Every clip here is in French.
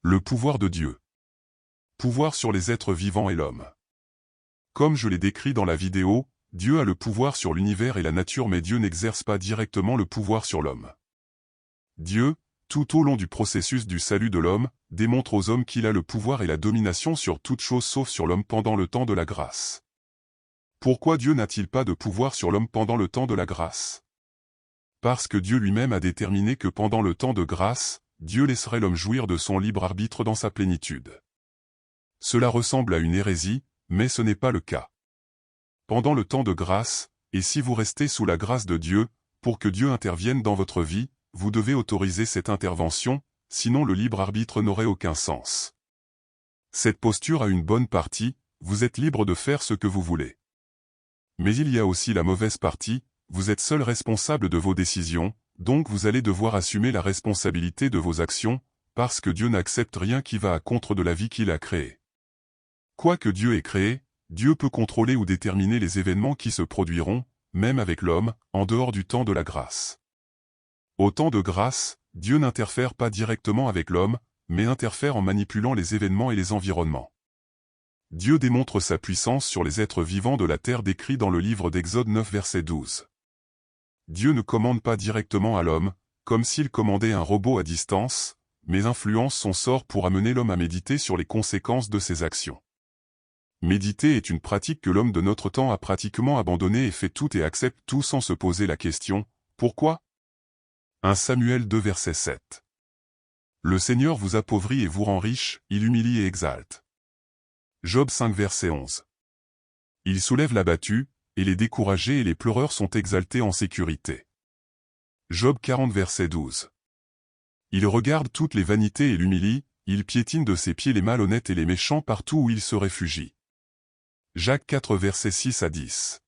Le pouvoir de Dieu. Pouvoir sur les êtres vivants et l'homme. Comme je l'ai décrit dans la vidéo, Dieu a le pouvoir sur l'univers et la nature, mais Dieu n'exerce pas directement le pouvoir sur l'homme. Dieu, tout au long du processus du salut de l'homme, démontre aux hommes qu'il a le pouvoir et la domination sur toute chose sauf sur l'homme pendant le temps de la grâce. Pourquoi Dieu n'a-t-il pas de pouvoir sur l'homme pendant le temps de la grâce? Parce que Dieu lui-même a déterminé que pendant le temps de grâce, Dieu laisserait l'homme jouir de son libre arbitre dans sa plénitude. Cela ressemble à une hérésie, mais ce n'est pas le cas. Pendant le temps de grâce, et si vous restez sous la grâce de Dieu, pour que Dieu intervienne dans votre vie, vous devez autoriser cette intervention, sinon le libre arbitre n'aurait aucun sens. Cette posture a une bonne partie, vous êtes libre de faire ce que vous voulez. Mais il y a aussi la mauvaise partie, vous êtes seul responsable de vos décisions, donc vous allez devoir assumer la responsabilité de vos actions, parce que Dieu n'accepte rien qui va à contre de la vie qu'il a créée. Quoi que Dieu ait créé, Dieu peut contrôler ou déterminer les événements qui se produiront, même avec l'homme, en dehors du temps de la grâce. Au temps de grâce, Dieu n'interfère pas directement avec l'homme, mais interfère en manipulant les événements et les environnements. Dieu démontre sa puissance sur les êtres vivants de la terre décrit dans le livre d'Exode 9 verset 12. Dieu ne commande pas directement à l'homme, comme s'il commandait un robot à distance, mais influence son sort pour amener l'homme à méditer sur les conséquences de ses actions. Méditer est une pratique que l'homme de notre temps a pratiquement abandonnée et fait tout et accepte tout sans se poser la question « Pourquoi ?» 1 Samuel 2 verset 7. Le Seigneur vous appauvrit et vous rend riche, il humilie et exalte. Job 5 verset 11. Il soulève l'abattu, et les découragés et les pleureurs sont exaltés en sécurité. Job 40 verset 12. Il regarde toutes les vanités et l'humilie, il piétine de ses pieds les malhonnêtes et les méchants partout où ils se réfugient. Jacques 4 verset 6 à 10.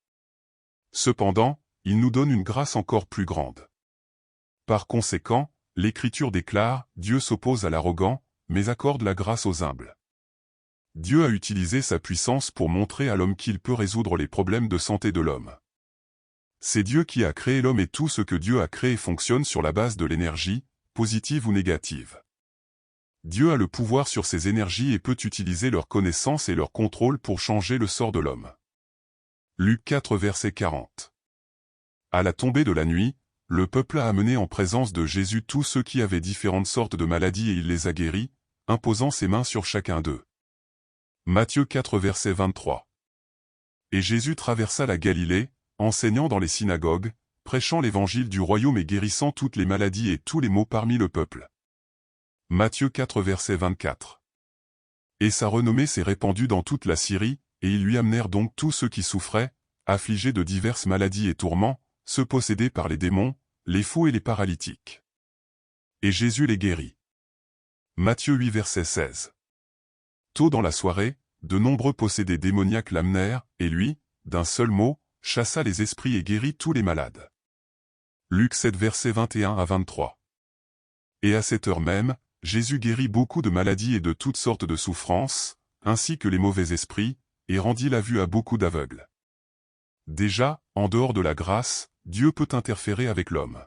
Cependant, il nous donne une grâce encore plus grande. Par conséquent, l'Écriture déclare, Dieu s'oppose à l'arrogant, mais accorde la grâce aux humbles. Dieu a utilisé sa puissance pour montrer à l'homme qu'il peut résoudre les problèmes de santé de l'homme. C'est Dieu qui a créé l'homme et tout ce que Dieu a créé fonctionne sur la base de l'énergie, positive ou négative. Dieu a le pouvoir sur ces énergies et peut utiliser leur connaissance et leur contrôle pour changer le sort de l'homme. Luc 4 verset 40. À la tombée de la nuit, le peuple a amené en présence de Jésus tous ceux qui avaient différentes sortes de maladies et il les a guéris, imposant ses mains sur chacun d'eux. Matthieu 4 verset 23. Et Jésus traversa la Galilée, enseignant dans les synagogues, prêchant l'évangile du royaume et guérissant toutes les maladies et tous les maux parmi le peuple. Matthieu 4 verset 24. Et sa renommée s'est répandue dans toute la Syrie, et ils lui amenèrent donc tous ceux qui souffraient, affligés de diverses maladies et tourments, ceux possédés par les démons, les fous et les paralytiques. Et Jésus les guérit. Matthieu 8 verset 16. Tôt dans la soirée, de nombreux possédés démoniaques l'amenèrent, et lui, d'un seul mot, chassa les esprits et guérit tous les malades. Luc 7 verset 21 à 23. Et à cette heure même, Jésus guérit beaucoup de maladies et de toutes sortes de souffrances, ainsi que les mauvais esprits, et rendit la vue à beaucoup d'aveugles. Déjà, en dehors de la grâce, Dieu peut interférer avec l'homme.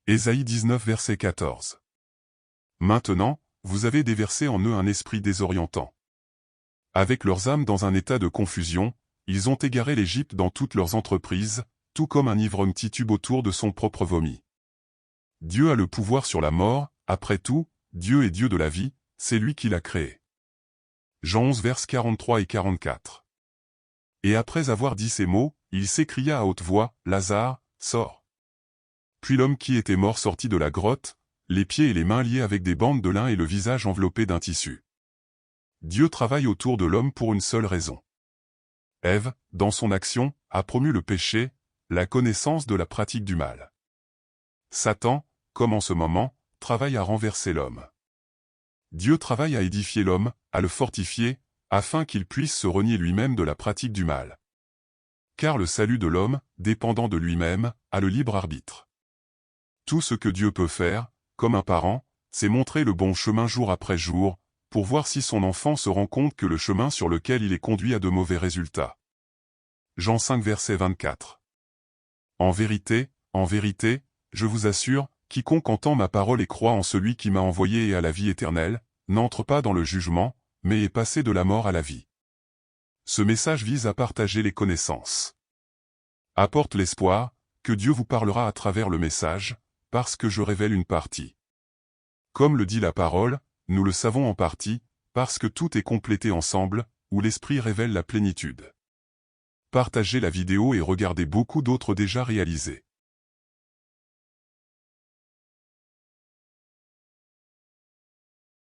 Ésaïe 19 verset 14. Maintenant, vous avez déversé en eux un esprit désorientant. Avec leurs âmes dans un état de confusion, ils ont égaré l'Égypte dans toutes leurs entreprises, tout comme un ivrogne titube autour de son propre vomi. Dieu a le pouvoir sur la mort, après tout, Dieu est Dieu de la vie, c'est lui qui l'a créé. Jean 11 vers 43 et 44. Et après avoir dit ces mots, il s'écria à haute voix, Lazare, sors. Puis l'homme qui était mort sortit de la grotte, les pieds et les mains liés avec des bandes de lin et le visage enveloppé d'un tissu. Dieu travaille autour de l'homme pour une seule raison. Ève, dans son action, a promu le péché, la connaissance de la pratique du mal. Satan, comme en ce moment, travaille à renverser l'homme. Dieu travaille à édifier l'homme, à le fortifier, afin qu'il puisse se renier lui-même de la pratique du mal. Car le salut de l'homme, dépendant de lui-même, a le libre arbitre. Tout ce que Dieu peut faire, comme un parent, c'est montrer le bon chemin jour après jour, pour voir si son enfant se rend compte que le chemin sur lequel il est conduit a de mauvais résultats. Jean 5 verset 24. En vérité, je vous assure, quiconque entend ma parole et croit en celui qui m'a envoyé et a la vie éternelle, n'entre pas dans le jugement, mais est passé de la mort à la vie. Ce message vise à partager les connaissances. Apporte l'espoir que Dieu vous parlera à travers le message, parce que je révèle une partie. Comme le dit la parole, nous le savons en partie, parce que tout est complété ensemble, où l'Esprit révèle la plénitude. Partagez la vidéo et regardez beaucoup d'autres déjà réalisées.